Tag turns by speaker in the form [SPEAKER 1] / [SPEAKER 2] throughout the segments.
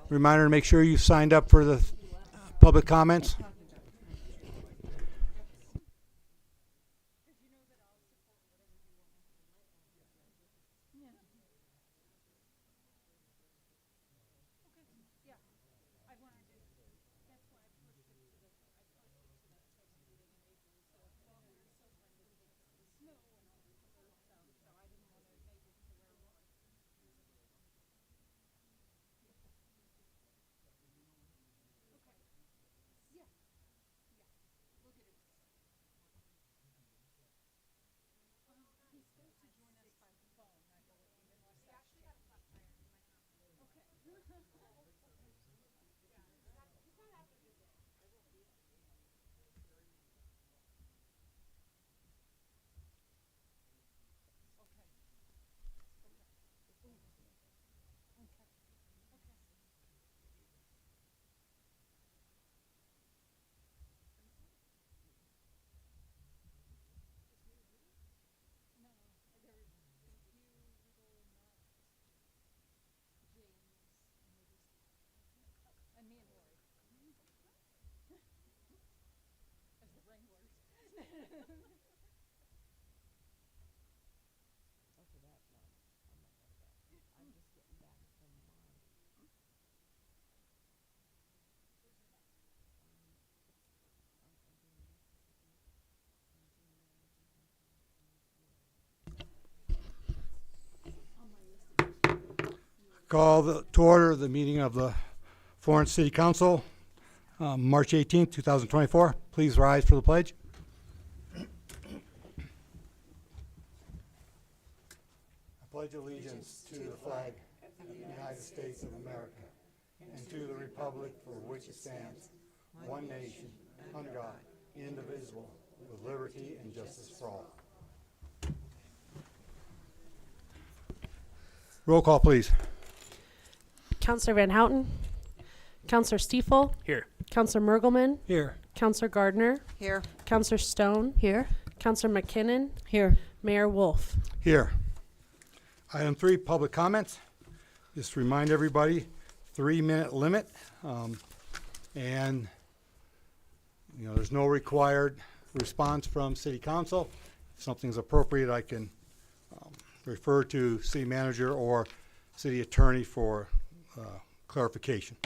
[SPEAKER 1] Reminder to make sure you signed up for the public comments. Call to order the meeting of the Florence City Council, March 18th, 2024. Please rise for the pledge. I pledge allegiance to the flag of the United States of America and to the republic for which it stands, one nation, under God, indivisible, with liberty and justice for all. Roll call, please.
[SPEAKER 2] Councillor Van Houten. Councillor Stiefel.
[SPEAKER 3] Here.
[SPEAKER 2] Councillor Mergelman.
[SPEAKER 1] Here.
[SPEAKER 2] Councillor Gardner.
[SPEAKER 4] Here.
[SPEAKER 2] Councillor Stone.
[SPEAKER 4] Here.
[SPEAKER 2] Councillor McKinnon.
[SPEAKER 4] Here.
[SPEAKER 2] Mayor Wolf.
[SPEAKER 1] Here. Item 3, public comments. Just remind everybody, 3-minute limit. And, there's no required response from City Council. If something's appropriate, I can refer to City Manager or City Attorney for clarification.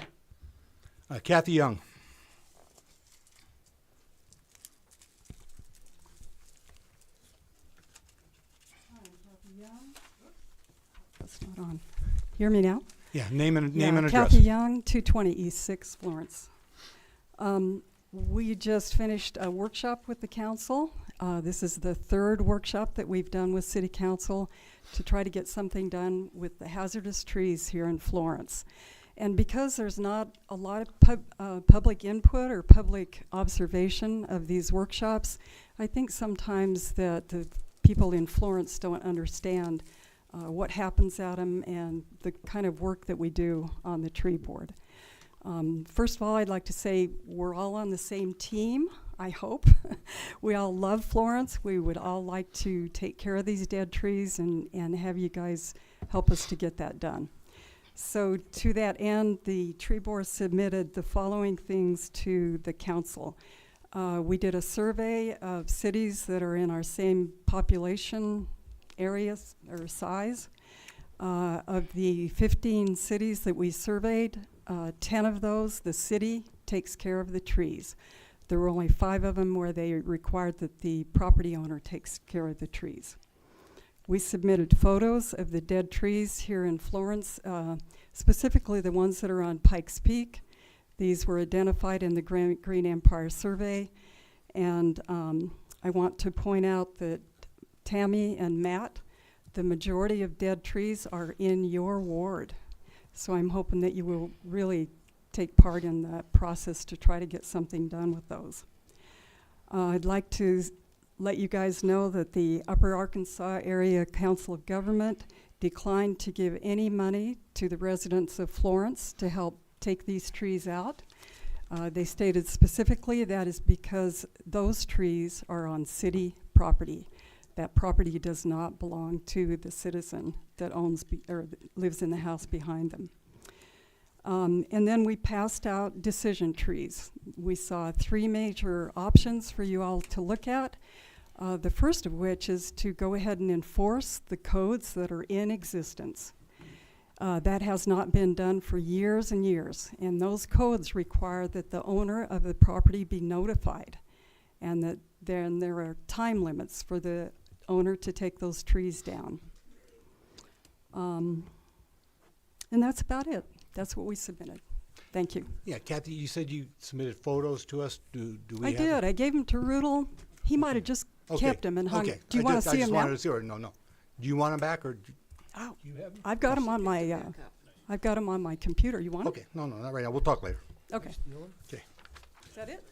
[SPEAKER 1] Kathy Young.
[SPEAKER 5] That's not on. Hear me now?
[SPEAKER 1] Yeah, name and address.
[SPEAKER 5] Kathy Young, 220 East 6, Florence. We just finished a workshop with the council. This is the 3rd workshop that we've done with City Council to try to get something done with the hazardous trees here in Florence. And because there's not a lot of public input or public observation of these workshops, I think sometimes that the people in Florence don't understand what happens at them, and the kind of work that we do on the tree board. First of all, I'd like to say we're all on the same team, I hope. We all love Florence. We would all like to take care of these dead trees and have you guys help us to get that done. So to that end, the tree board submitted the following things to the council. We did a survey of cities that are in our same population areas or size. Of the 15 cities that we surveyed, 10 of those, the city takes care of the trees. There were only 5 of them where they required that the property owner takes care of the trees. We submitted photos of the dead trees here in Florence, specifically the ones that are on Pikes Peak. These were identified in the Green Empire survey. And I want to point out that Tammy and Matt, the majority of dead trees are in your ward. So I'm hoping that you will really take part in the process to try to get something done with those. I'd like to let you guys know that the Upper Arkansas Area Council of Government declined to give any money to the residents of Florence to help take these trees out. They stated specifically that is because those trees are on city property. That property does not belong to the citizen that owns or lives in the house behind them. And then we passed out decision trees. We saw 3 major options for you all to look at. The first of which is to go ahead and enforce the codes that are in existence. That has not been done for years and years, and those codes require that the owner of the property be notified, and that then there are time limits for the owner to take those trees down. And that's about it. That's what we submitted. Thank you.
[SPEAKER 3] Yeah, Kathy, you said you submitted photos to us. Do we
[SPEAKER 5] I
[SPEAKER 3] have
[SPEAKER 5] did. I gave them to Rudel. He might have just kept them and hung.
[SPEAKER 3] Okay.
[SPEAKER 5] Do you want to see them
[SPEAKER 3] I just
[SPEAKER 5] now?
[SPEAKER 3] wanted to see her. No. Do you want them back or?
[SPEAKER 5] Oh,
[SPEAKER 3] Do you have them?
[SPEAKER 5] I've got them on my. I've got them on my computer. You want them?
[SPEAKER 3] Okay. No, not right now. We'll talk later.
[SPEAKER 5] Okay.
[SPEAKER 3] Okay.
[SPEAKER 5] Is that it?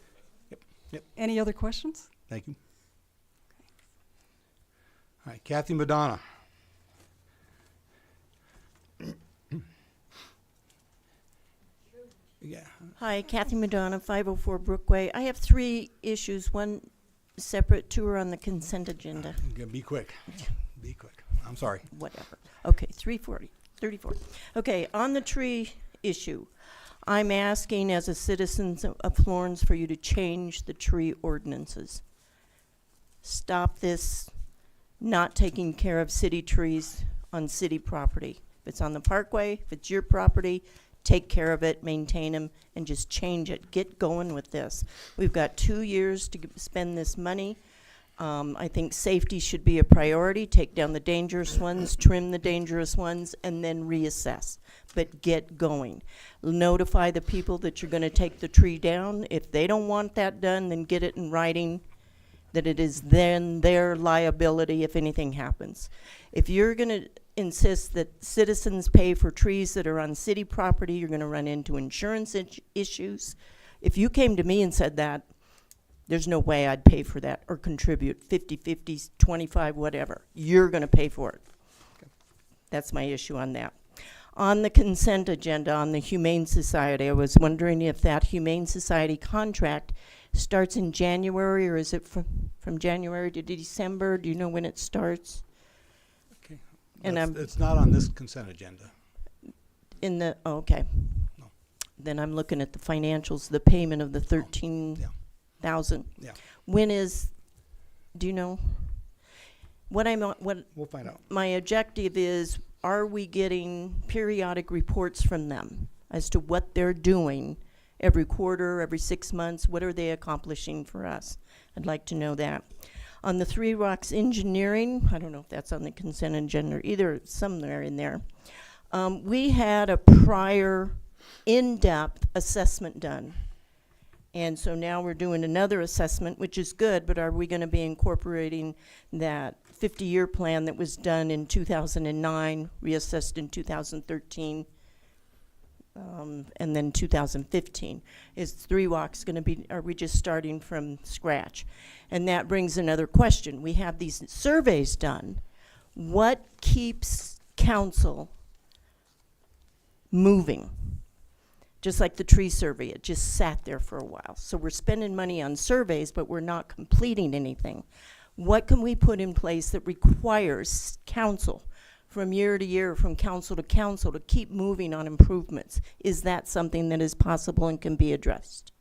[SPEAKER 3] Yep.
[SPEAKER 5] Any other questions?
[SPEAKER 3] Thank you. All right, Kathy Madonna. Yeah.
[SPEAKER 4] Hi, Kathy Madonna, 504 Brookway. I have 3 issues, one separate, 2 are on the consent agenda.
[SPEAKER 3] Be quick. Be quick. I'm sorry.
[SPEAKER 4] Whatever. Okay, 34. Okay, on the tree issue, I'm asking as a citizen of Florence for you to change the tree ordinances. Stop this not taking care of city trees on city property. If it's on the parkway, if it's your property, take care of it, maintain them, and just change it. Get going with this. We've got 2 years to spend this money. I think safety should be a priority. Take down the dangerous ones, trim the dangerous ones, and then reassess. But get going. Notify the people that you're going to take the tree down. If they don't want that done, then get it in writing that it is then their liability if anything happens. If you're going to insist that citizens pay for trees that are on city property, you're going to run into insurance issues. If you came to me and said that, there's no way I'd pay for that or contribute 50, 50, 25, whatever. You're going to pay for it.
[SPEAKER 3] Okay.
[SPEAKER 4] That's my issue on that. On the consent agenda on the Humane Society, I was wondering if that Humane Society contract starts in January, or is it from January to December? Do you know when it starts?
[SPEAKER 3] Okay.
[SPEAKER 4] And
[SPEAKER 3] It's not on this consent agenda.
[SPEAKER 4] In the, oh, okay.
[SPEAKER 3] No.
[SPEAKER 4] Then I'm looking at the financials, the payment of the 13,000.
[SPEAKER 3] Yeah.
[SPEAKER 4] When is, do you know? What
[SPEAKER 3] We'll find out.
[SPEAKER 4] my objective is, are we getting periodic reports from them as to what they're doing every quarter, every 6 months? What are they accomplishing for us? I'd like to know that. On the Three Rocks Engineering, I don't know if that's on the consent agenda either, it's somewhere in there. We had a prior in-depth assessment done. And so now we're doing another assessment, which is good, but are we going to be incorporating that 50-year plan that was done in 2009, reassessed in 2013, and then 2015? Is Three Rocks going to be, are we just starting from scratch? And that brings another question. We have these surveys done. What keeps council moving? Just like the tree survey, it just sat there for a while. So we're spending money on surveys, but we're not completing anything. What can we put in place that requires council from year to year, from council to council, to keep moving on improvements? Is that something that is possible and can be addressed?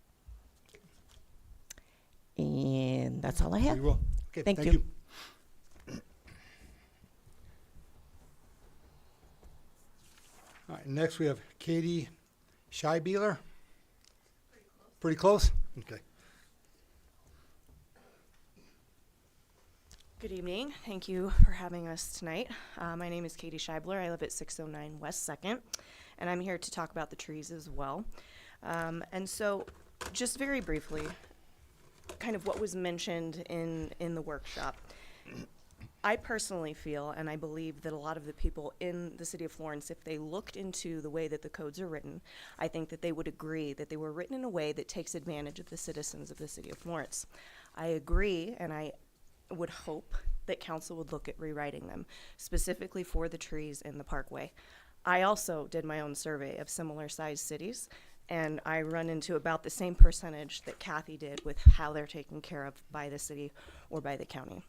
[SPEAKER 4] And that's all I have.
[SPEAKER 3] Very well. Okay,
[SPEAKER 4] Thank
[SPEAKER 3] thank
[SPEAKER 4] you.
[SPEAKER 3] you. All right, next we have Katie Scheibler. Pretty close? Okay.
[SPEAKER 6] Good evening. Thank you for having us tonight. My name is Katie Scheibler. I live at 609 West 2nd, and I'm here to talk about the trees as well. And so, just very briefly, kind of what was mentioned in the workshop. I personally feel, and I believe that a lot of the people in the city of Florence, if they looked into the way that the codes are written, I think that they would agree that they were written in a way that takes advantage of the citizens of the city of Florence. I agree, and I would hope that council would look at rewriting them, specifically for the trees in the parkway. I also did my own survey of similar sized cities, and I run into about the same percentage that Kathy did with how they're taken care of by the city or by the county.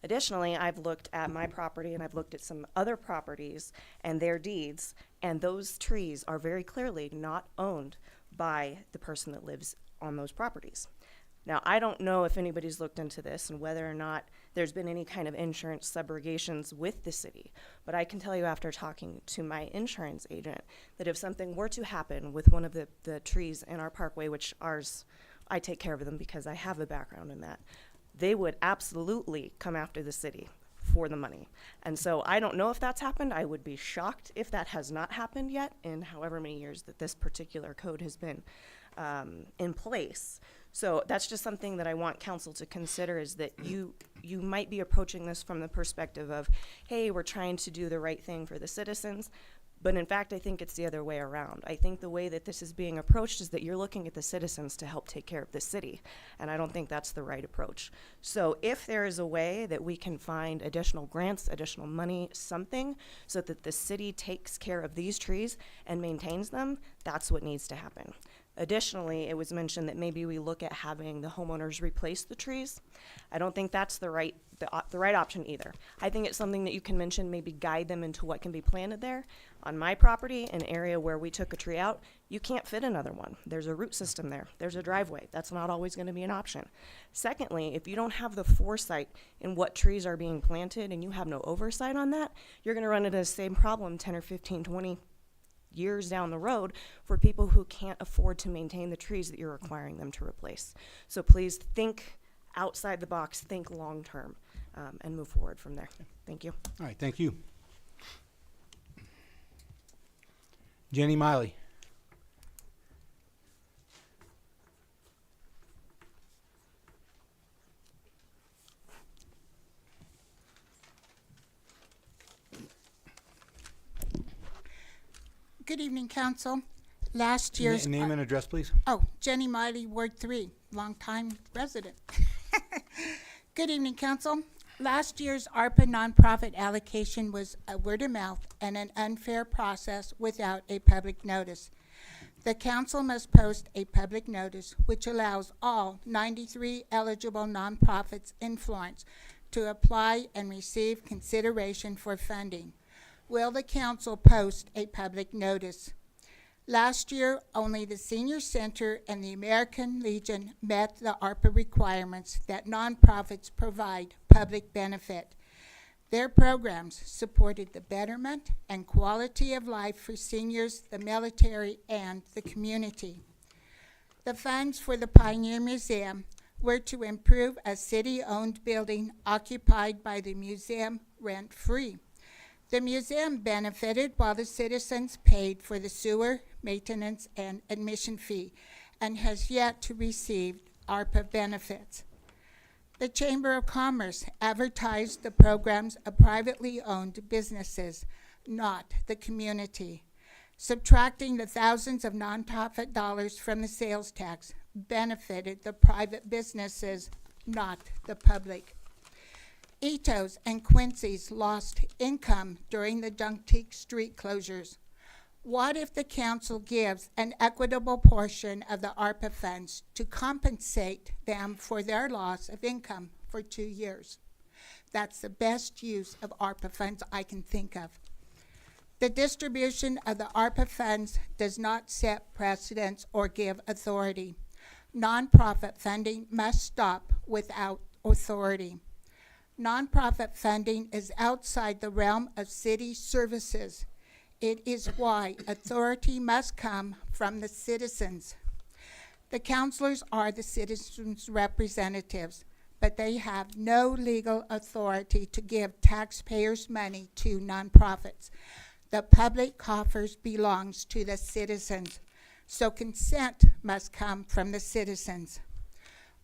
[SPEAKER 6] Additionally, I've looked at my property and I've looked at some other properties and their deeds, and those trees are very clearly not owned by the person that lives on those properties. Now, I don't know if anybody's looked into this and whether or not there's been any kind of insurance subrogations with the city, but I can tell you after talking to my insurance agent that if something were to happen with one of the trees in our parkway, which ours, I take care of them because I have a background in that, they would absolutely come after the city for the money. And so I don't know if that's happened. I would be shocked if that has not happened yet in however many years that this particular code has been in place. So that's just something that I want council to consider, is that you might be approaching this from the perspective of, hey, we're trying to do the right thing for the citizens. But in fact, I think it's the other way around. I think the way that this is being approached is that you're looking at the citizens to help take care of the city. And I don't think that's the right approach. So if there is a way that we can find additional grants, additional money, something, so that the city takes care of these trees and maintains them, that's what needs to happen. Additionally, it was mentioned that maybe we look at having the homeowners replace the trees. I don't think that's the right option either. I think it's something that you can mention, maybe guide them into what can be planted there. On my property, an area where we took a tree out, you can't fit another one. There's a root system there. There's a driveway. That's not always going to be an option. Secondly, if you don't have the foresight in what trees are being planted and you have no oversight on that, you're going to run into the same problem 10 or 15, 20 years down the road for people who can't afford to maintain the trees that you're requiring them to replace. So please think outside the box, think long term, and move forward from there. Thank you.
[SPEAKER 3] All right, thank you. Jenny Miley.
[SPEAKER 7] Good evening, Council. Last year's...
[SPEAKER 3] Name and address, please.
[SPEAKER 7] Jenny Miley, Ward 3, longtime resident. Good evening, Council. Last year's ARPA nonprofit allocation was a word of mouth and an unfair process without a public notice. The Council must post a public notice which allows all 93 eligible nonprofits in Florence to apply and receive consideration for funding. Will the Council post a public notice? Last year, only the Senior Center and the American Legion met the ARPA requirements that nonprofits provide public benefit. Their programs supported the betterment and quality of life for seniors, the military, and the community. The funds for the Pioneer Museum were to improve a city-owned building occupied by the museum rent-free. The museum benefited while the citizens paid for the sewer, maintenance, and admission fee, and has yet to receive ARPA benefits. The Chamber of Commerce advertised the programs of privately owned businesses, not the community. Subtracting the thousands of nonprofit dollars from the sales tax benefited the private businesses, not the public. Ito's and Quincy's lost income during the Junction Street closures. What if the council gives an equitable portion of the ARPA funds to compensate them for their loss of income for 2 years? That's the best use of ARPA funds I can think of. The distribution of the ARPA funds does not set precedents or give authority. Nonprofit funding must stop without authority. Nonprofit funding is outside the realm of city services. It is why authority must come from the citizens. The councilors are the citizens' representatives, but they have no legal authority to give taxpayers' money to nonprofits. The public coffers belongs to the citizens, so consent must come from the citizens.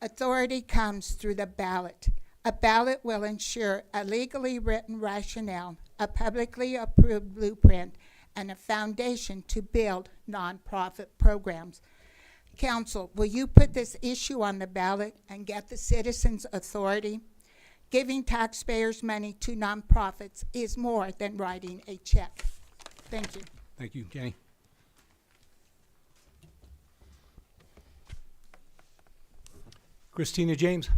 [SPEAKER 7] Authority comes through the ballot. A ballot will ensure a legally written rationale, a publicly approved blueprint, and a foundation to build nonprofit programs. Council, will you put this issue on the ballot and get the citizens' authority? Giving taxpayers money to nonprofits is more than writing a check. Thank you.
[SPEAKER 3] Thank you, Jenny. Christina James.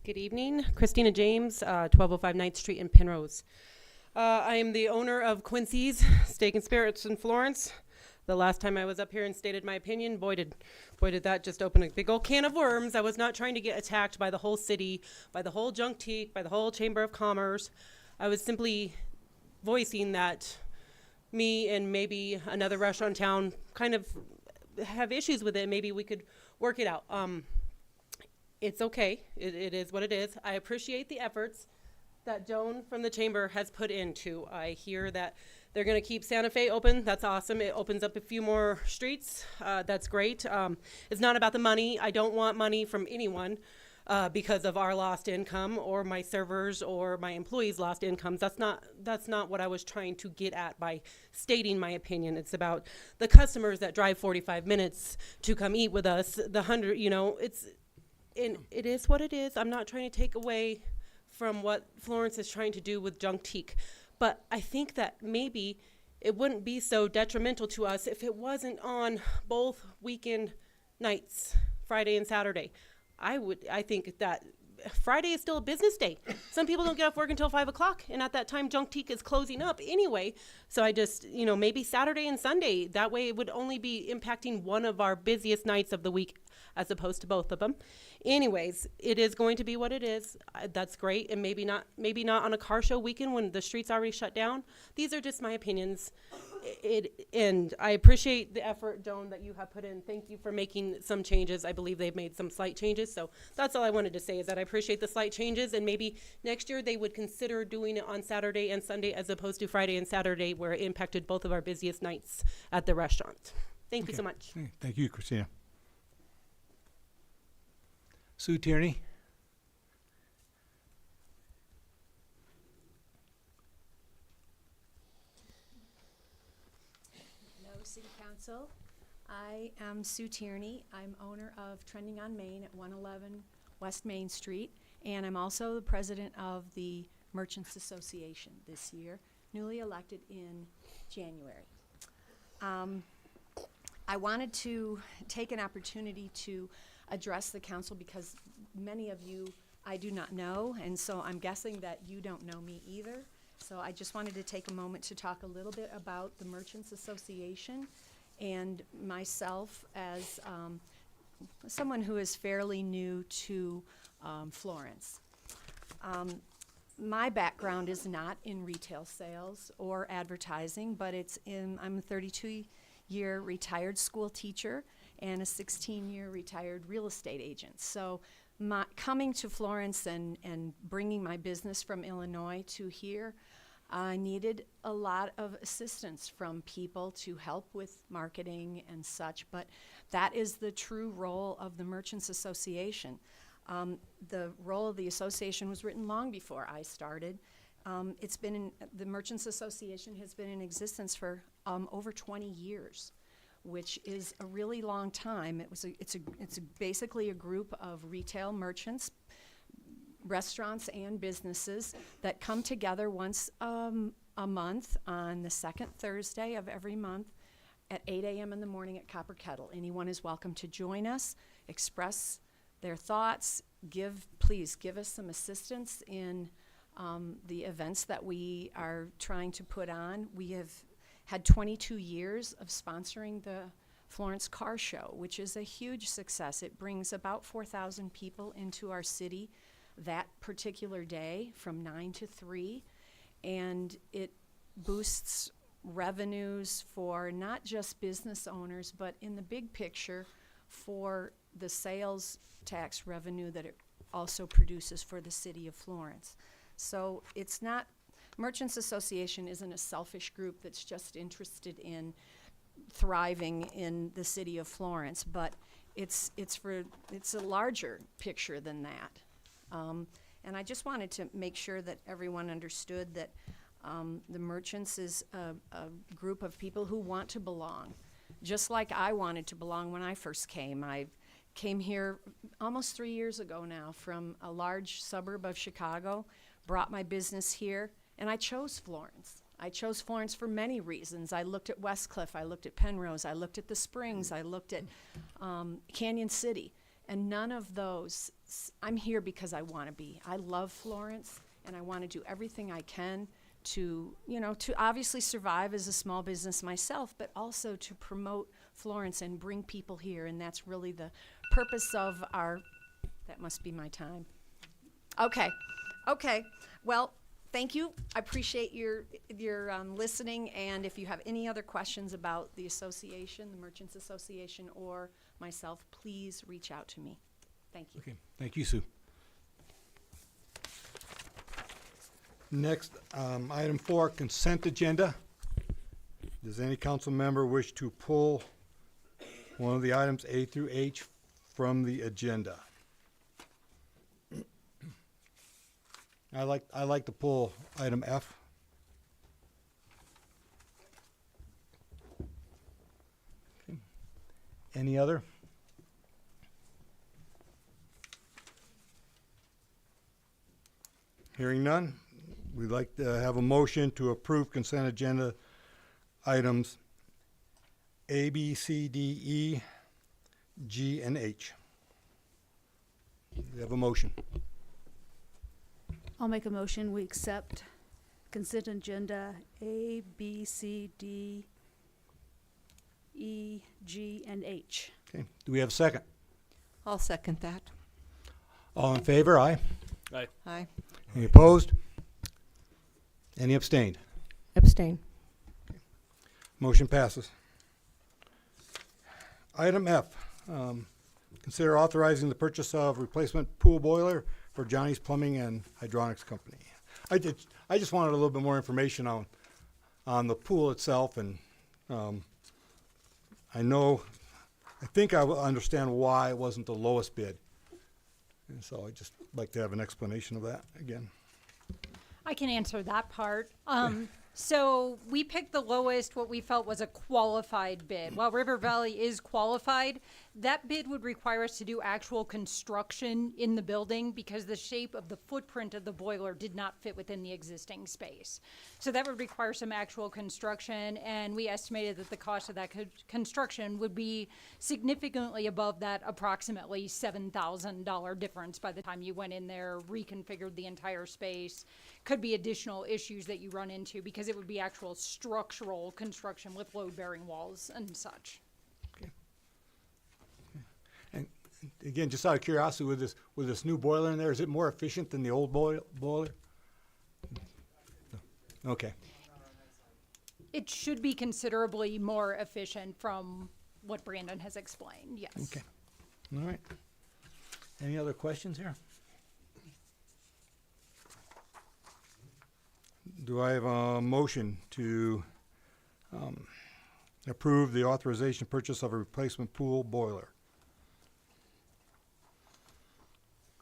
[SPEAKER 8] Good evening, Christina James, 1205 9th Street in Penrose. I am the owner of Quincy's Steak and Spirits in Florence. The last time I was up here and stated my opinion, boy did that just open a big old can of worms. I was not trying to get attacked by the whole city, by the whole Junction, by the whole Chamber of Commerce. I was simply voicing that me and maybe another restaurant in town kind of have issues with it. Maybe we could work it out. It's okay. It is what it is. I appreciate the efforts that Joan from the chamber has put into. I hear that they're going to keep Santa Fe open. That's awesome. It opens up a few more streets. That's great. It's not about the money. I don't want money from anyone because of our lost income or my servers or my employees' lost incomes. That's not what I was trying to get at by stating my opinion. It's about the customers that drive 45 minutes to come eat with us. The 100, and it is what it is. I'm not trying to take away from what Florence is trying to do with Junction. But I think that maybe it wouldn't be so detrimental to us if it wasn't on both weekend nights, Friday and Saturday. I think that Friday is still a business day. Some people don't get off work until 5 o'clock, and at that time, Junction is closing up anyway. So I just, maybe Saturday and Sunday. That way it would only be impacting one of our busiest nights of the week as opposed to both of them. Anyways, it is going to be what it is. That's great, and maybe not on a car show weekend when the street's already shut down. These are just my opinions. And I appreciate the effort, Joan, that you have put in. Thank you for making some changes. I believe they've made some slight changes. So that's all I wanted to say, is that I appreciate the slight changes, and maybe next year they would consider doing it on Saturday and Sunday as opposed to Friday and Saturday, where it impacted both of our busiest nights at the restaurant. Thank you so much.
[SPEAKER 3] Thank you, Christina. Sue Tierney.
[SPEAKER 9] Hello, City Council. I am Sue Tierney. I'm owner of Trending on Main at 111 West Main Street, and I'm also the president of the Merchants Association this year, newly elected in January. I wanted to take an opportunity to address the council because many of you I do not know, and so I'm guessing that you don't know me either. So I just wanted to take a moment to talk a little bit about the Merchants Association and myself as someone who is fairly new to Florence. My background is not in retail sales or advertising, but I'm a 32-year retired school teacher and a 16-year retired real estate agent. So coming to Florence and bringing my business from Illinois to here, I needed a lot of assistance from people to help with marketing and such, but that is the true role of the Merchants Association. The role of the association was written long before I started. The Merchants Association has been in existence for over 20 years, which is a really long time. It's basically a group of retail merchants, restaurants and businesses that come together once a month on the second Thursday of every month at 8 a.m. in the morning at Copper Kettle. Anyone is welcome to join us, express their thoughts, please give us some assistance in the events that we are trying to put on. We have had 22 years of sponsoring the Florence Car Show, which is a huge success. It brings about 4,000 people into our city that particular day from 9 to 3, and it boosts revenues for not just business owners, but in the big picture for the sales tax revenue that it also produces for the city of Florence. So it's not, Merchants Association isn't a selfish group that's just interested in thriving in the city of Florence, but it's a larger picture than that. And I just wanted to make sure that everyone understood that the Merchants is a group of people who want to belong, just like I wanted to belong when I first came. I came here almost 3 years ago now from a large suburb of Chicago, brought my business here, and I chose Florence. I chose Florence for many reasons. I looked at Westcliff, I looked at Penrose, I looked at the Springs, I looked at Canyon City, and none of those, I'm here because I want to be. I love Florence, and I want to do everything I can to obviously survive as a small business myself, but also to promote Florence and bring people here, and that's really the purpose of that must be my time. Okay, well, thank you. I appreciate your listening, and if you have any other questions about the association, the Merchants Association, or myself, please reach out to me. Thank you.
[SPEAKER 3] Okay, thank you, Sue. Next, item 4, consent agenda. Does any council member wish to pull one of the items A through H from the agenda? I like to pull item F. Okay. Any other? Hearing none, we'd like to have a motion to approve consent agenda items A, B, C, D, E, G, and H. We have a motion.
[SPEAKER 10] I'll make a motion, we accept consent agenda A, B, C, D, E, G, and H.
[SPEAKER 3] Okay, do we have a second?
[SPEAKER 4] I'll second that.
[SPEAKER 3] All in favor, aye.
[SPEAKER 4] Aye.
[SPEAKER 3] Any opposed? Any abstained?
[SPEAKER 2] Abstain.
[SPEAKER 3] Motion passes. Item F, consider authorizing the purchase of replacement pool boiler for Johnny's Plumbing and Hydronics Company. I just wanted a little bit more information on the pool itself, and I think I will understand why it wasn't the lowest bid. And so I'd just like to have an explanation of that again.
[SPEAKER 11] I can answer that part. So we picked the lowest, what we felt was a qualified bid. While River Valley is qualified, that bid would require us to do actual construction in the building because the shape of the footprint of the boiler did not fit within the existing space. So that would require some actual construction, and we estimated that the cost of that construction would be significantly above that approximately $7,000 difference by the time you went in there, reconfigured the entire space. Could be additional issues that you run into because it would be actual structural construction with load-bearing walls and such.
[SPEAKER 3] And again, just out of curiosity, with this new boiler in there, is it more efficient than the old boiler? Okay.
[SPEAKER 11] It should be considerably more efficient from what Brandon has explained, yes.
[SPEAKER 3] Okay. All right. Any other questions here? Do I have a motion to approve the authorization purchase of a replacement pool boiler?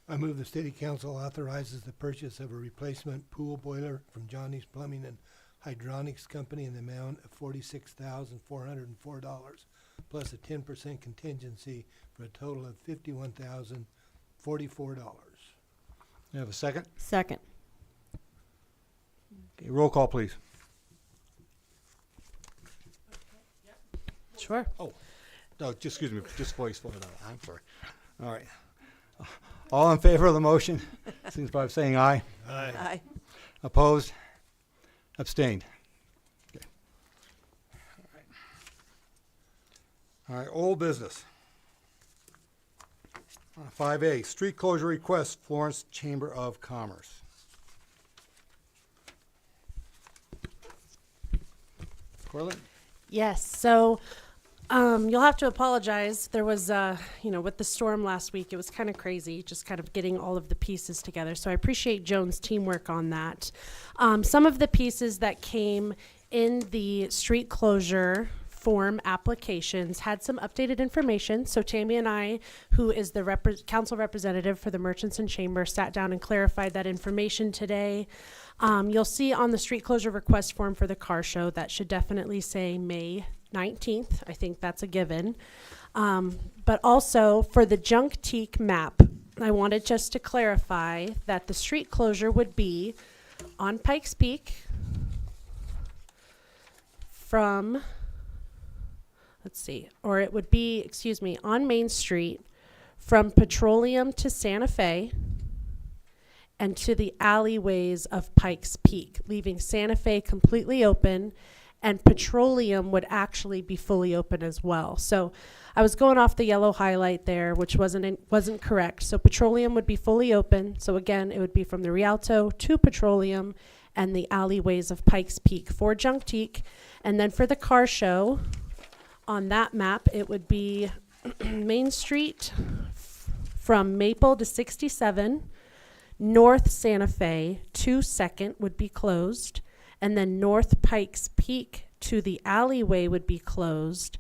[SPEAKER 12] I move the city council authorizes the purchase of a replacement pool boiler from Johnny's Plumbing and Hydronics Company in the amount of $46,404, plus a 10% contingency for a total of $51,044.
[SPEAKER 3] You have a second?
[SPEAKER 4] Second.
[SPEAKER 3] Okay, roll call, please.
[SPEAKER 2] Sure.
[SPEAKER 3] No, just excuse me, just voice vote. I'm sorry. All right. All in favor of the motion, signify by saying aye.
[SPEAKER 4] Aye.
[SPEAKER 3] Opposed? Abstained? Okay. All right, old business. 5A, street closure request, Florence Chamber of Commerce. Corlin?
[SPEAKER 2] Yes, so you'll have to apologize. There was, with the storm last week, it was kind of crazy, just kind of getting all of the pieces together. So I appreciate Joan's teamwork on that. Some of the pieces that came in the street closure form applications had some updated information. So Tammy and I, who is the council representative for the Merchants and Chamber, sat down and clarified that information today. You'll see on the street closure request form for the car show, that should definitely say May 19th. I think that's a given. But also for the Junk Teak map, I wanted just to clarify that the street closure would be on Pikes Peak from, it would be, on Main Street from Petroleum to Santa Fe and to the alleyways of Pikes Peak, leaving Santa Fe completely open, and Petroleum would actually be fully open as well. So I was going off the yellow highlight there, which wasn't correct. So Petroleum would be fully open. So again, it would be from the Rialto to Petroleum and the alleyways of Pikes Peak for Junk Teak. And then for the car show, on that map, it would be Main Street from Maple to 67, North Santa Fe to 2nd would be closed, and then North Pikes Peak to the alleyway would be closed,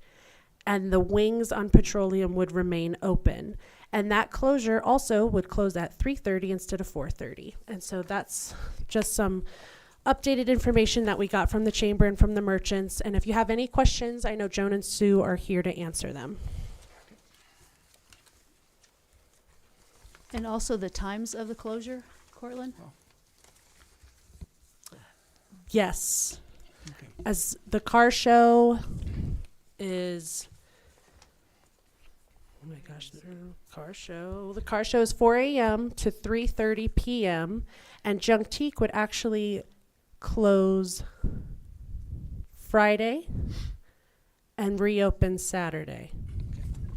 [SPEAKER 2] and the wings on Petroleum would remain open. And that closure also would close at 3:30 instead of 4:30. And so that's just some updated information that we got from the chamber and from the merchants. And if you have any questions, I know Joan and Sue are here to answer them.
[SPEAKER 10] And also the times of the closure, Cortland?
[SPEAKER 2] Yes. As the car show is, oh my gosh, the car show is 4 a.m. to 3:30 p.m. and Junk Teak would actually close Friday and reopen Saturday.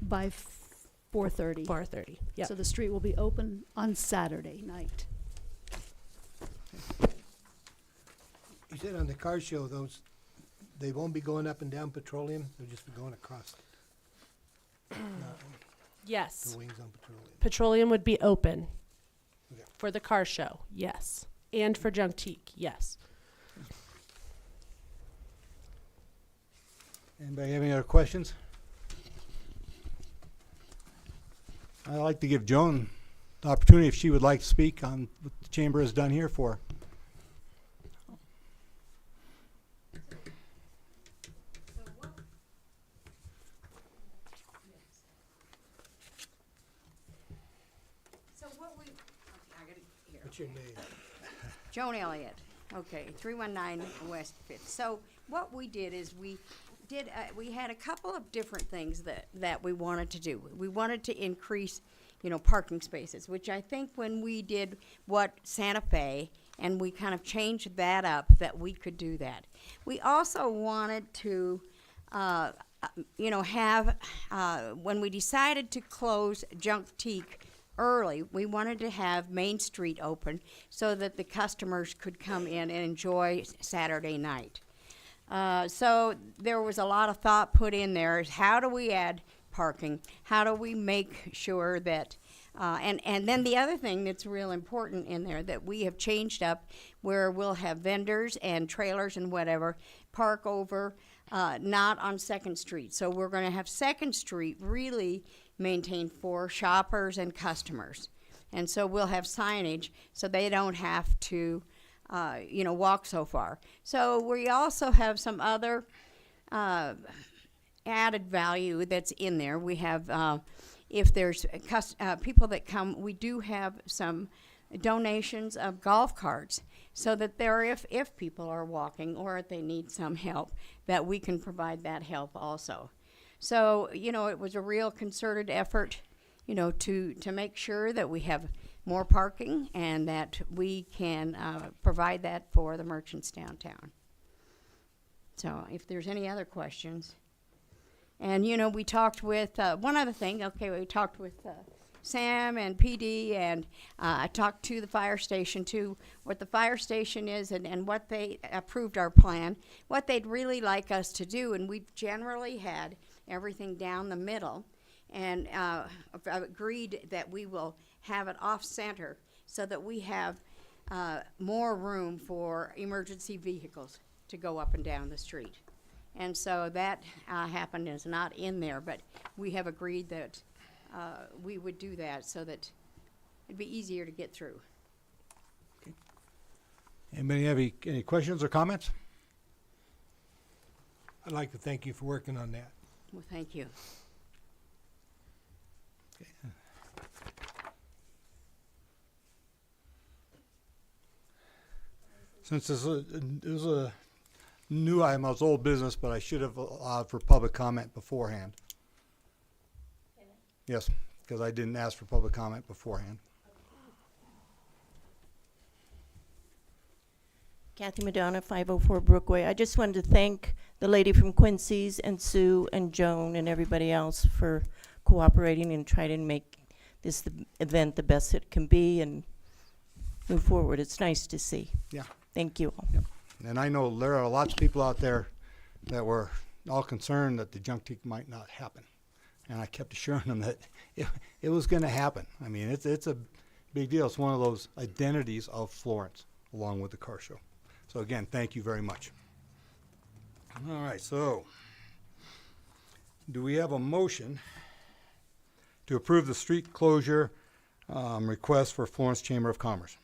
[SPEAKER 10] By 4:30.
[SPEAKER 2] 4:30. Yep.
[SPEAKER 10] So the street will be open on Saturday night.
[SPEAKER 12] You said on the car show, they won't be going up and down Petroleum, they'll just be going across
[SPEAKER 2] Yes.
[SPEAKER 12] the wings on Petroleum.
[SPEAKER 2] Petroleum would be open
[SPEAKER 12] Okay.
[SPEAKER 2] for the car show. Yes. And for Junk Teak. Yes.
[SPEAKER 3] Anybody have any other questions? I'd like to give Joan the opportunity if she would like to speak on what the chamber has done here for.
[SPEAKER 12] What's your name?
[SPEAKER 13] Joan Elliott, okay, 319 West Fifth. So what we did is we had a couple of different things that we wanted to do. We wanted to increase, parking spaces, which I think when we did what Santa Fe, and we kind of changed that up, that we could do that. We also wanted to, have, when we decided to close Junk Teak early, we wanted to have Main Street open so that the customers could come in and enjoy Saturday night. So there was a lot of thought put in there. How do we add parking? How do we make sure that, and then the other thing that's real important in there that we have changed up, where we'll have vendors and trailers and whatever park over, not on 2nd Street. So we're going to have 2nd Street really maintained for shoppers and customers. And so we'll have signage so they don't have to walk so far. So we also have some other added value that's in there. We have, if there's people that come, we do have some donations of golf carts, so that there, if people are walking or if they need some help, that we can provide that help also. So, it was a real concerted effort, to make sure that we have more parking and that we can provide that for the merchants downtown. So if there's any other questions. And, we talked with, one other thing, we talked with Sam and PD, and I talked to the fire station too, what the fire station is and what they approved our plan, what they'd really like us to do, and we've generally had everything down the middle, and I've agreed that we will have it off-center so that we have more room for emergency vehicles to go up and down the street. And so that happened, is not in there, but we have agreed that we would do that so that it'd be easier to get through.
[SPEAKER 3] Anybody have any questions or comments?
[SPEAKER 12] I'd like to thank you for working on that.
[SPEAKER 13] Well, thank you.
[SPEAKER 3] Since this is a new item, it's old business, but I should have allowed for public comment beforehand. Yes, because I didn't ask for public comment beforehand.
[SPEAKER 4] Kathy Madonna, 504 Brookway. I just wanted to thank the lady from Quincy's and Sue and Joan and everybody else for cooperating and trying to make this event the best it can be and move forward. It's nice to see.
[SPEAKER 3] Yeah.
[SPEAKER 4] Thank you all.
[SPEAKER 3] Yep. And I know there are lots of people out there that were all concerned that the junk teak might not happen. And I kept assuring them that it was going to happen. I mean, it's a big deal. It's one of those identities of Florence, along with the car show. So again, thank you very much. All right, so do we have a motion to approve the street closure request for Florence Chamber of Commerce?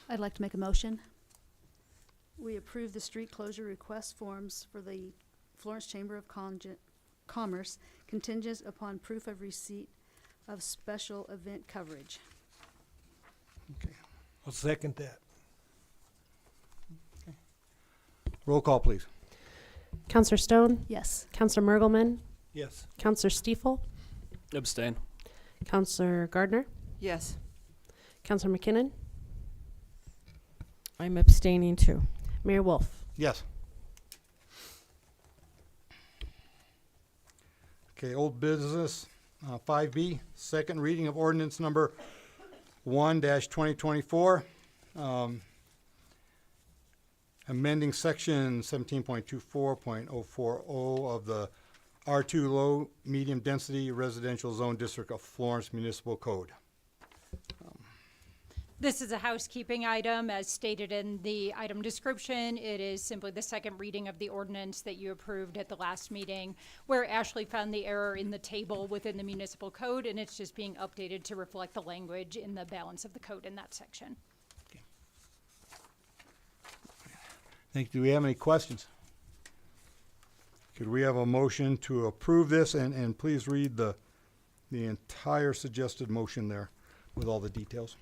[SPEAKER 10] I'd like to make a motion. We approve the street closure request forms for the Florence Chamber of Commerce contingent upon proof of receipt of special event coverage.
[SPEAKER 3] Okay.
[SPEAKER 12] I'll second that.
[SPEAKER 3] Roll call, please.
[SPEAKER 2] Counselor Stone?
[SPEAKER 10] Yes.
[SPEAKER 2] Counselor Mergelman?
[SPEAKER 12] Yes.
[SPEAKER 2] Counselor Stiefel?
[SPEAKER 14] Abstain.
[SPEAKER 2] Counselor Gardner?
[SPEAKER 4] Yes.
[SPEAKER 2] Counselor McKinnon?
[SPEAKER 4] I'm abstaining too.
[SPEAKER 2] Mayor Wolf?
[SPEAKER 3] Yes. Okay, old business, 5B, second reading of ordinance number 1-2024, amending section 17.24.040 of the R2 low medium density residential zone district of Florence Municipal Code.
[SPEAKER 11] This is a housekeeping item, as stated in the item description. It is simply the second reading of the ordinance that you approved at the last meeting, where Ashley found the error in the table within the municipal code, and it's just being updated to reflect the language in the balance of the code in that section.
[SPEAKER 3] Do we have any questions? Could we have a motion to approve this, and please read the entire suggested motion there with all the details.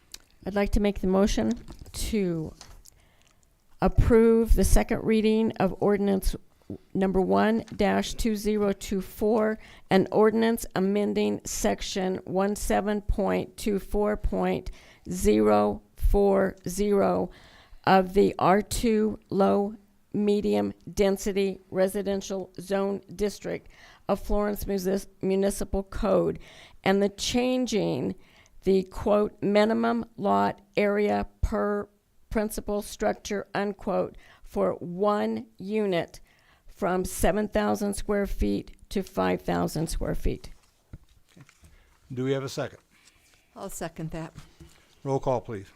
[SPEAKER 4] I'd like to make the motion to approve the second reading of ordinance number 1-2024, an ordinance amending section 17.24.040 of the R2 low medium density residential zone district of Florence Municipal Code, and the changing the quote minimum lot area per principal structure unquote for one unit from 7,000 square feet to 5,000 square feet.
[SPEAKER 3] Do we have a second?
[SPEAKER 4] I'll second that.
[SPEAKER 3] Roll call, please.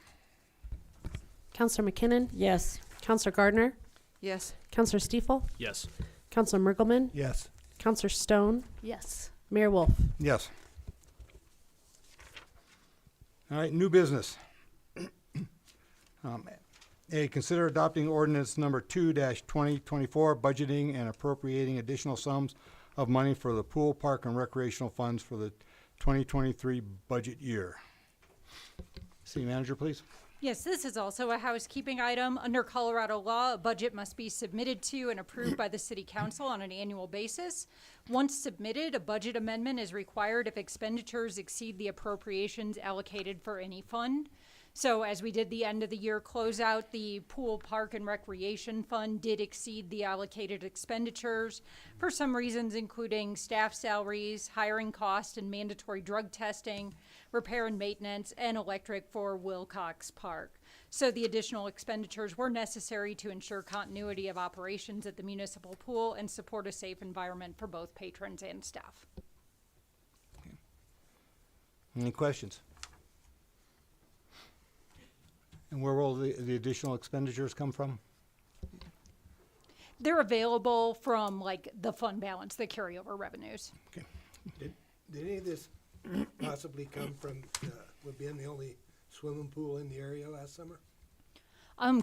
[SPEAKER 2] Counselor McKinnon?
[SPEAKER 4] Yes.
[SPEAKER 2] Counselor Gardner?
[SPEAKER 4] Yes.
[SPEAKER 2] Counselor Stiefel?
[SPEAKER 14] Yes.
[SPEAKER 2] Counselor Mergelman?
[SPEAKER 12] Yes.
[SPEAKER 2] Counselor Stone?
[SPEAKER 10] Yes.
[SPEAKER 2] Mayor Wolf?
[SPEAKER 3] Yes. All right, new business. A, consider adopting ordinance number 2-2024, budgeting and appropriating additional sums of money for the pool, park, and recreational funds for the 2023 budget year. City manager, please.
[SPEAKER 11] Yes, this is also a housekeeping item. Under Colorado law, a budget must be submitted to and approved by the city council on an annual basis. Once submitted, a budget amendment is required if expenditures exceed the appropriations allocated for any fund. So as we did the end of the year closeout, the pool, park, and recreation fund did exceed the allocated expenditures for some reasons, including staff salaries, hiring costs, and mandatory drug testing, repair and maintenance, and electric for Wilcox Park. So the additional expenditures were necessary to ensure continuity of operations at the municipal pool and support a safe environment for both patrons and staff.
[SPEAKER 3] Any questions? And where will the additional expenditures come from?
[SPEAKER 11] They're available from like the fund balance, the carryover revenues.
[SPEAKER 12] Did any of this possibly come from, would being the only swimming pool in the area last summer?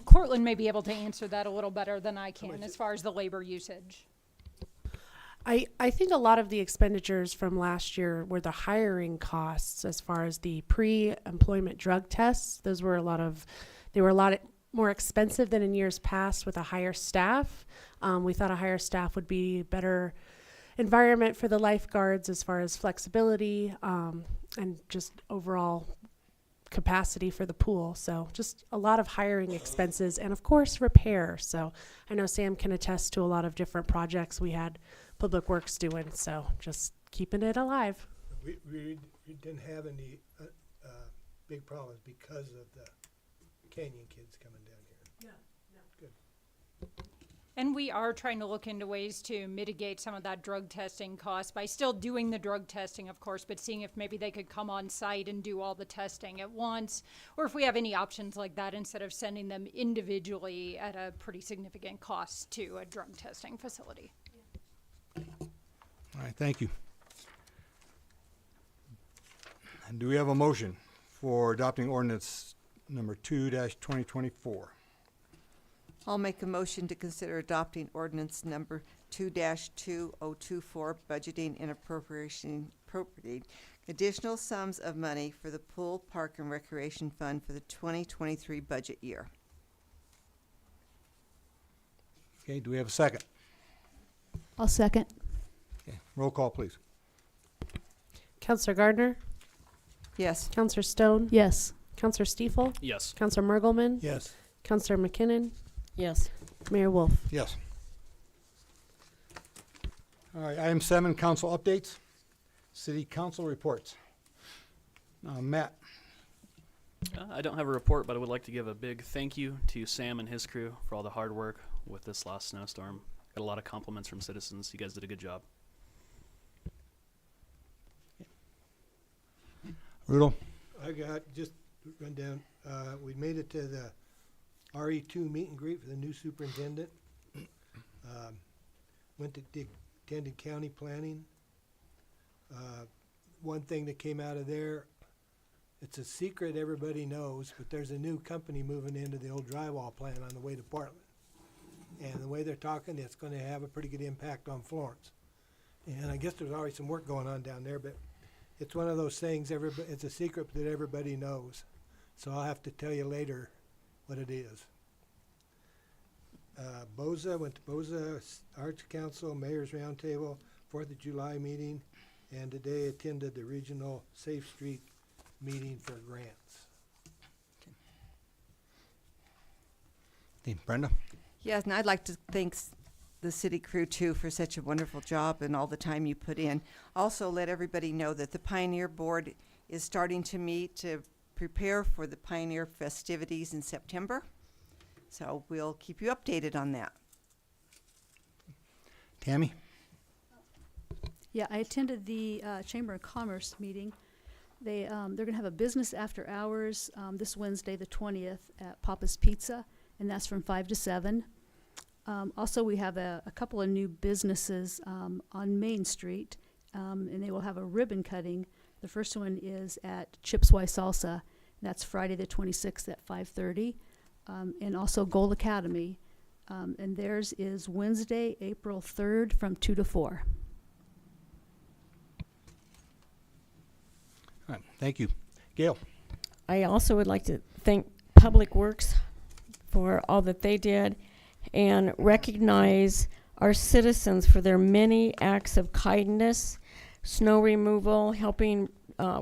[SPEAKER 11] Cortland may be able to answer that a little better than I can as far as the labor usage.
[SPEAKER 2] I think a lot of the expenditures from last year were the hiring costs as far as the pre-employment drug tests. They were a lot more expensive than in years past with a higher staff. We thought a higher staff would be better environment for the lifeguards as far as flexibility and just overall capacity for the pool. So just a lot of hiring expenses and of course repair. So I know Sam can attest to a lot of different projects we had Public Works doing. So just keeping it alive.
[SPEAKER 12] We didn't have any big problems because of the Canyon kids coming down here. No. Good.
[SPEAKER 11] And we are trying to look into ways to mitigate some of that drug testing cost by still doing the drug testing, of course, but seeing if maybe they could come on site and do all the testing at once, or if we have any options like that instead of sending them individually at a pretty significant cost to a drug testing facility.
[SPEAKER 3] All right, thank you. And do we have a motion for adopting ordinance number 2-2024?
[SPEAKER 14] I'll make a motion to consider adopting ordinance number 2-2024, budgeting and appropriating additional sums of money for the pool, park, and recreation fund for the 2023 budget year.
[SPEAKER 3] Okay, do we have a second?
[SPEAKER 10] I'll second.
[SPEAKER 3] Okay, roll call, please.
[SPEAKER 2] Counselor Gardner,
[SPEAKER 14] Yes.
[SPEAKER 2] Counselor Stone,
[SPEAKER 10] Yes.
[SPEAKER 2] Counselor Stiefel,
[SPEAKER 15] Yes.
[SPEAKER 2] Counselor Mergelman,
[SPEAKER 12] Yes.
[SPEAKER 2] Counselor McKinnon,
[SPEAKER 4] Yes.
[SPEAKER 2] Mayor Wolf.
[SPEAKER 3] Yes. All right, item 7, council updates. City council reports. Matt.
[SPEAKER 15] I don't have a report, but I would like to give a big thank you to Sam and his crew for all the hard work with this last snowstorm. Got a lot of compliments from citizens. You guys did a good job.
[SPEAKER 3] Rudolph.
[SPEAKER 12] I got, just run down, we made it to the RE2 meet and greet for the new superintendent. Went to attended county planning. One thing that came out of there, it's a secret everybody knows, but there's a new company moving into the old drywall plant on the way to Portland. And the way they're talking, it's gonna have a pretty good impact on Florence. And I guess there's already some work going on down there, but it's one of those things, it's a secret that everybody knows. So I'll have to tell you later what it is. Went to Boza Arts Council, Mayor's Roundtable, 4th of July meeting, and today attended the Regional Safe Street meeting for grants.
[SPEAKER 3] Okay, Brenda.
[SPEAKER 14] Yes, and I'd like to thank the city crew too for such a wonderful job and all the time you put in. Also, let everybody know that the Pioneer Board is starting to meet to prepare for the Pioneer festivities in September. So we'll keep you updated on that.
[SPEAKER 3] Tammy.
[SPEAKER 10] Yeah, I attended the Chamber of Commerce meeting. They're going to have a business after hours this Wednesday, the 20th, at Papa's Pizza, and that's from 5 to 7. Also, we have a couple of new businesses on Main Street, and they will have a ribbon cutting. The first one is at Chips Y Salsa. That's Friday the 26th at 5:30. and also Gold Academy. And theirs is Wednesday, April 3rd from 2 to 4.
[SPEAKER 3] All right, thank you. Gail?
[SPEAKER 16] I also would like to thank Public Works for all that they did and recognize our citizens for their many acts of kindness, snow removal, helping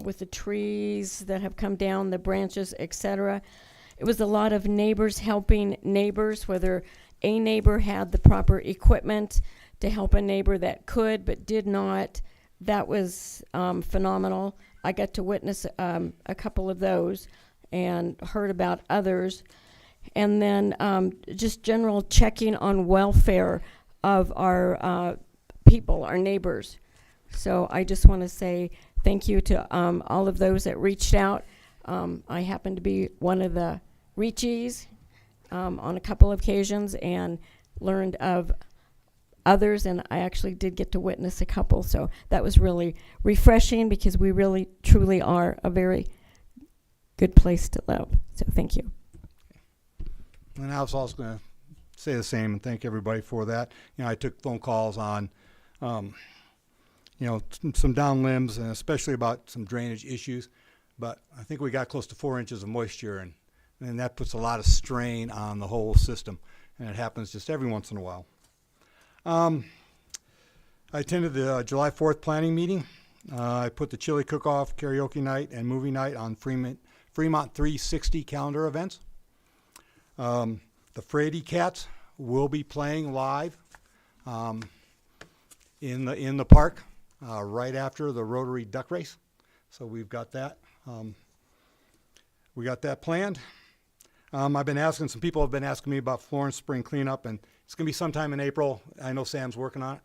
[SPEAKER 16] with the trees that have come down, the branches, etc. It was a lot of neighbors helping neighbors, whether a neighbor had the proper equipment to help a neighbor that could but did not. That was phenomenal. I got to witness a couple of those and heard about others. And then just general checking on welfare of our people, our neighbors. So I just want to say thank you to all of those that reached out. I happen to be one of the reachees on a couple of occasions and learned of others, and I actually did get to witness a couple. So that was really refreshing because we really, truly are a very good place to live. So thank you.
[SPEAKER 3] And I was also going to say the same and thank everybody for that. You know, I took phone calls on, you know, some down limbs and especially about some drainage issues. But I think we got close to 4 inches of moisture, and that puts a lot of strain on the whole system. And it happens just every once in a while. I attended the July 4th planning meeting. I put the chili cook-off, karaoke night, and movie night on Fremont 360 calendar events. The Frady Cats will be playing live in the park right after the Rotary Duck Race. So we've got that. We got that planned. I've been asking, some people have been asking me about Florence Spring Cleanup, and it's going to be sometime in April. I know Sam's working on it.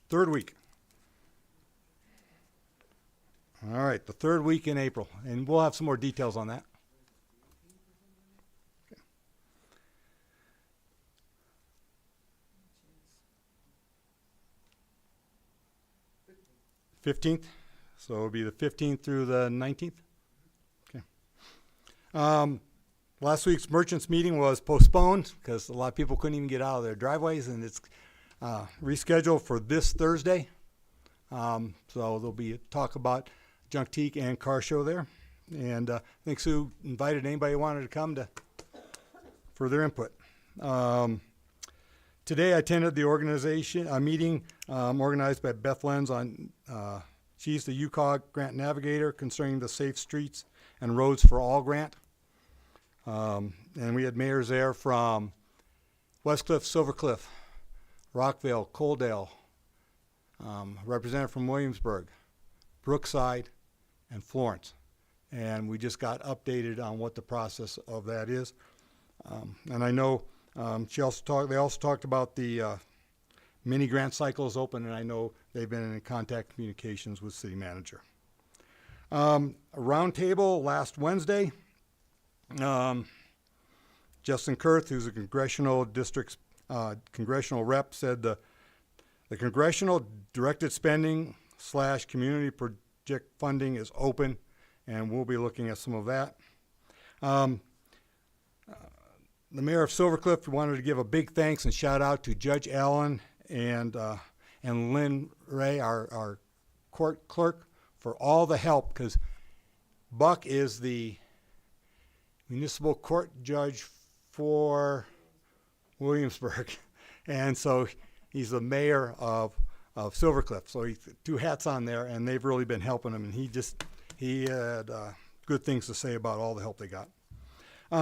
[SPEAKER 3] Third week. All right, the third week in April, and we'll have some more details on that. 15th, so it'll be the 15th through the 19th. Okay. Last week's merchants meeting was postponed because a lot of people couldn't even get out of their driveways, and it's rescheduled for this Thursday. So there'll be a talk about junk teak and car show there, and I think Sue invited anybody who wanted to come for their input. Today I attended the organization meeting organized by Beth Lenz on she's the UCOG grant navigator concerning the Safe Streets and Roads for All grant. And we had mayors there from Westcliff, Silvercliff, Rockville, Coaldale, representative from Williamsburg, Brookside, and Florence. And we just got updated on what the process of that is. And I know they also talked about the mini grant cycle is open, and I know they've been in contact communications with city manager. A roundtable last Wednesday. Justin Kurth, who's a congressional district's congressional rep, said the congressional directed spending / community project funding is open, and we'll be looking at some of that. The mayor of Silvercliff wanted to give a big thanks and shout out to Judge Allen and Lynn Ray, our court clerk, for all the help, because Buck is the municipal court judge for Williamsburg, and so he's the mayor of Silvercliff. So he's two hats on there, and they've really been helping him, and he had good things to say about all the help they got.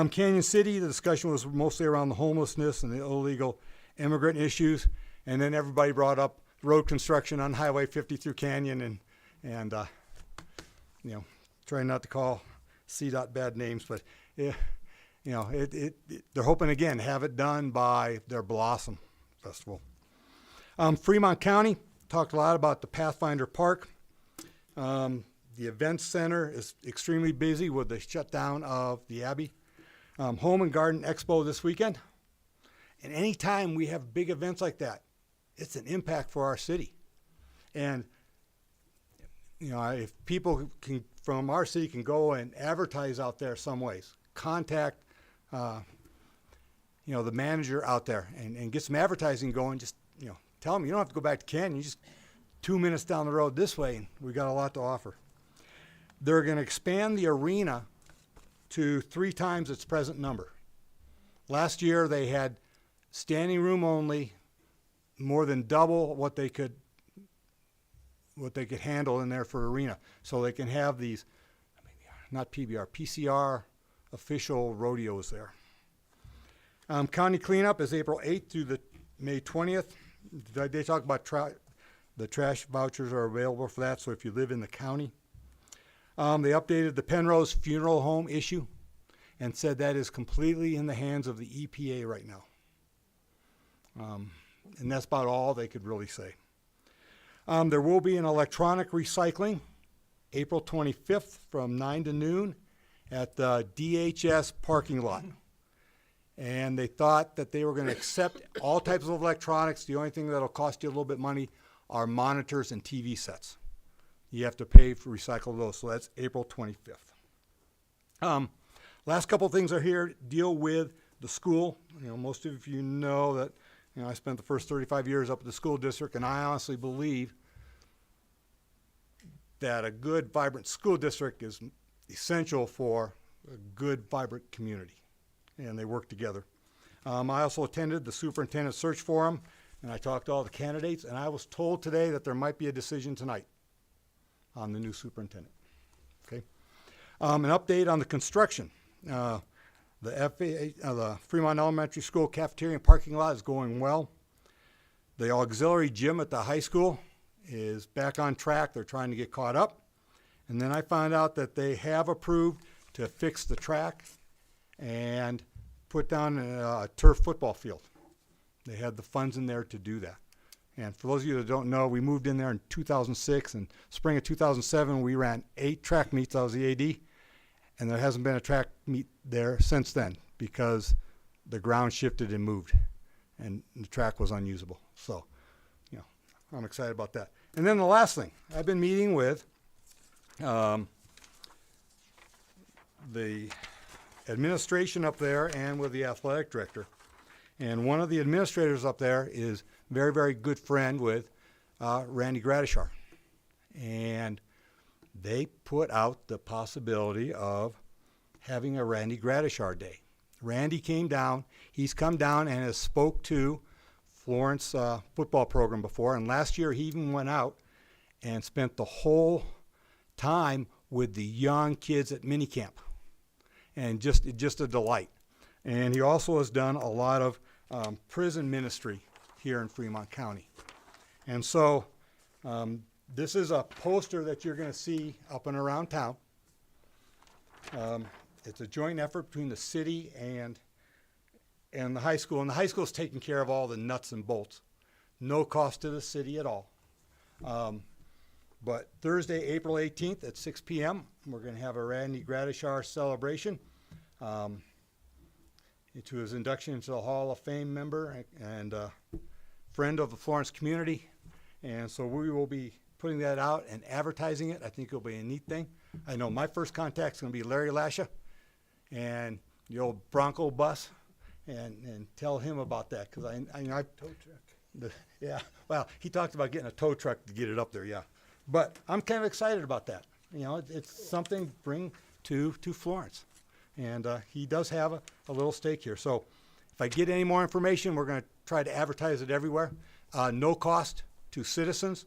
[SPEAKER 3] Canyon City, the discussion was mostly around the homelessness and the illegal immigrant issues, and then everybody brought up road construction on Highway 50 through Canyon, and you know, trying not to call CDOT bad names, but yeah, you know, they're hoping again have it done by their Blossom Festival. Fremont County talked a lot about the Pathfinder Park. The events center is extremely busy with the shutdown of the Abbey. Home and Garden Expo this weekend. And anytime we have big events like that, it's an impact for our city. And you know, if people from our city can go and advertise out there some ways, contact you know, the manager out there and get some advertising going. Just, you know, tell them you don't have to go back to Canton. You just 2 minutes down the road this way, and we got a lot to offer. They're going to expand the arena to 3 times its present number. Last year they had standing room only, more than double what they could handle in there for arena. So they can have these, not PBR, PCR official rodeos there. County cleanup is April 8th through the May 20th. They talk about the trash vouchers are available for that, so if you live in the county. They updated the Penrose funeral home issue and said that is completely in the hands of the EPA right now. And that's about all they could really say. There will be an electronic recycling April 25th from 9 to noon at the DHS parking lot. And they thought that they were going to accept all types of electronics. The only thing that'll cost you a little bit money are monitors and TV sets. You have to pay for recycle those, so that's April 25th. Last couple things are here, deal with the school. You know, most of you know that, you know, I spent the first 35 years up at the school district, and I honestly believe that a good, vibrant school district is essential for a good, vibrant community, and they work together. I also attended the superintendent search forum, and I talked to all the candidates, and I was told today that there might be a decision tonight on the new superintendent. Okay, an update on the construction. The Fremont Elementary School cafeteria and parking lot is going well. The auxiliary gym at the high school is back on track. They're trying to get caught up. And then I found out that they have approved to fix the track and put down a turf football field. They had the funds in there to do that. And for those of you that don't know, we moved in there in 2006, and spring of 2007 we ran 8 track meets. I was the AD, and there hasn't been a track meet there since then because the ground shifted and moved, and the track was unusable. So, you know, I'm excited about that. And then the last thing, I've been meeting with the administration up there and with the athletic director. And one of the administrators up there is very, very good friend with Randy Gradishar. And they put out the possibility of having a Randy Gradishar Day. Randy came down. He's come down and has spoke to Florence football program before. And last year he even went out and spent the whole time with the young kids at minicamp. And just a delight. And he also has done a lot of prison ministry here in Fremont County. And so this is a poster that you're going to see up and around town. It's a joint effort between the city and the high school. And the high school is taking care of all the nuts and bolts. No cost to the city at all. But Thursday, April 18th at 6 p.m., we're going to have a Randy Gradishar celebration. To his induction into the Hall of Fame member and friend of the Florence community. And so we will be putting that out and advertising it. I think it'll be a neat thing. I know my first contact is going to be Larry Lasha and the old Bronco bus, and tell him about that, because I tow truck. Yeah, well, he talked about getting a tow truck to get it up there, yeah. But I'm kind of excited about that. You know, it's something to bring to Florence. And he does have a little stake here. So if I get any more information, we're going to try to advertise it everywhere. No cost to citizens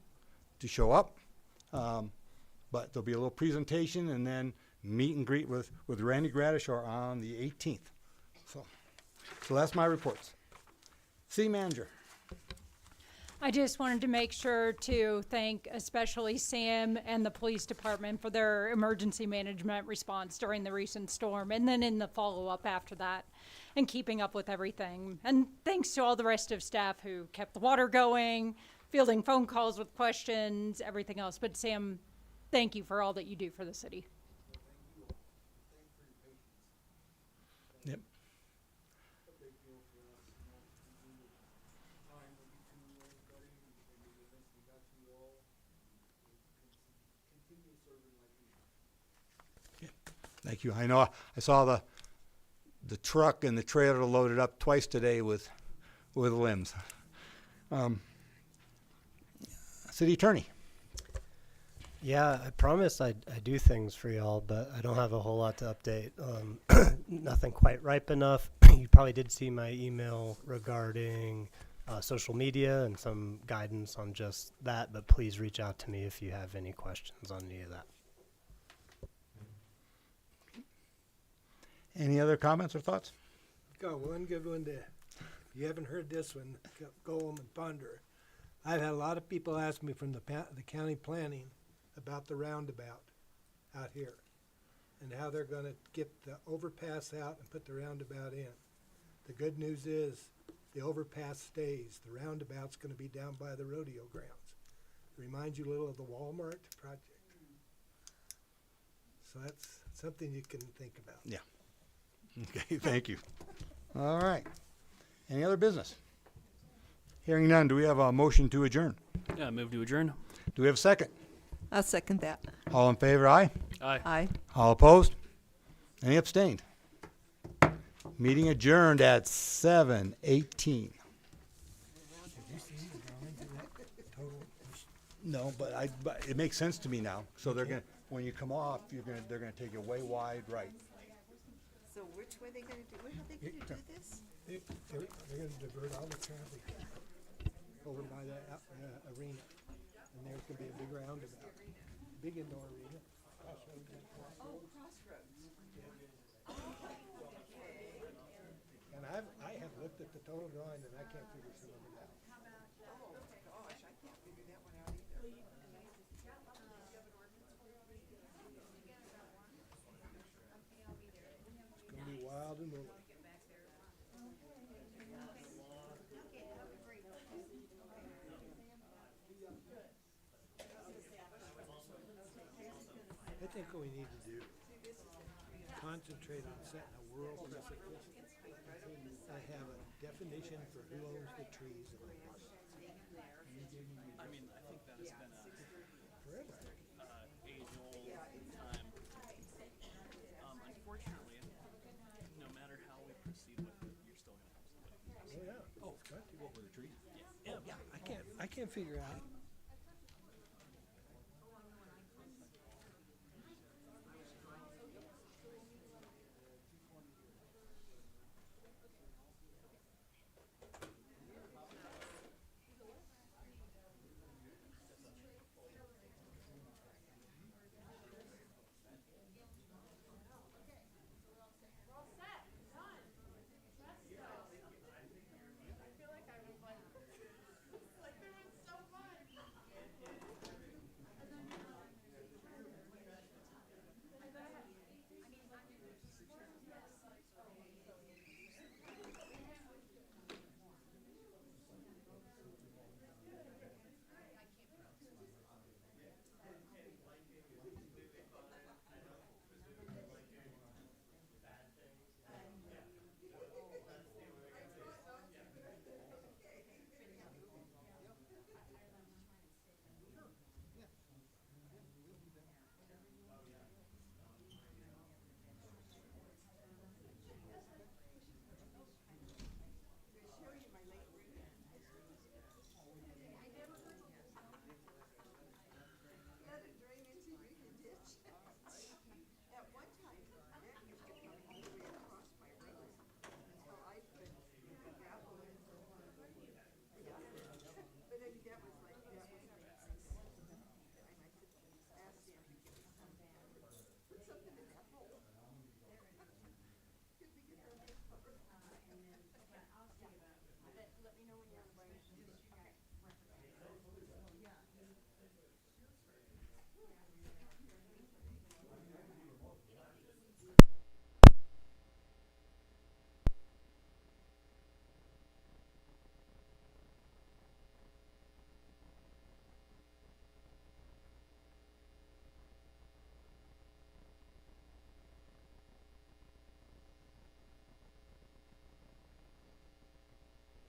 [SPEAKER 3] to show up. But there'll be a little presentation and then meet and greet with Randy Gradishar on the 18th. So that's my reports. City Manager.
[SPEAKER 11] I just wanted to make sure to thank especially Sam and the police department for their emergency management response during the recent storm, and then in the follow-up after that, and keeping up with everything. And thanks to all the rest of staff who kept the water going, fielding phone calls with questions, everything else. But Sam, thank you for all that you do for the city.
[SPEAKER 3] Yep. Thank you. I know I saw the truck and the trailer loaded up twice today with limbs. City Attorney.
[SPEAKER 17] Yeah, I promised I'd do things for y'all, but I don't have a whole lot to update. Nothing quite ripe enough. You probably did see my email regarding social media and some guidance on just that, but please reach out to me if you have any questions on any of that.
[SPEAKER 3] Any other comments or thoughts?
[SPEAKER 12] Got one good one to, if you haven't heard this one, go home and ponder. I've had a lot of people ask me from the county planning about the roundabout out here and how they're gonna get the overpass out and put the roundabout in. The good news is the overpass stays. The roundabout's gonna be down by the rodeo grounds. Reminds you a little of the Walmart project. So that's something you can think about.
[SPEAKER 3] Yeah. Okay, thank you. All right. Any other business? Hearing none, do we have a motion to adjourn?
[SPEAKER 15] Yeah, move to adjourn.
[SPEAKER 3] Do we have a second?
[SPEAKER 14] I'll second that.
[SPEAKER 3] All in favor, aye?
[SPEAKER 15] Aye.
[SPEAKER 14] Aye.
[SPEAKER 3] All opposed? Any abstained? Meeting adjourned at 7:18. No, but it makes sense to me now. So they're gonna, when you come off, they're gonna take you way wide right.
[SPEAKER 14] So which way they gonna do, how they gonna do this?
[SPEAKER 12] They're gonna divert all the traffic over by the arena. And there's gonna be a big roundabout, big indoor arena.
[SPEAKER 14] Oh, Crossroads.
[SPEAKER 12] And I have looked at the total drawing and I can't figure some of it out.
[SPEAKER 14] Oh, gosh, I can't figure that one out either.
[SPEAKER 12] It's gonna be wild and woolly. I think what we need to do, concentrate on setting a world precedent. I have a definition for who owns the trees in the park.
[SPEAKER 15] I mean, I think that has been a
[SPEAKER 12] Forever.
[SPEAKER 15] age-old time. Unfortunately, no matter how we proceed with it, you're still going to have somebody.
[SPEAKER 12] Oh, yeah. Oh, got to.
[SPEAKER 3] Over the tree?
[SPEAKER 12] Yeah. I can't figure out.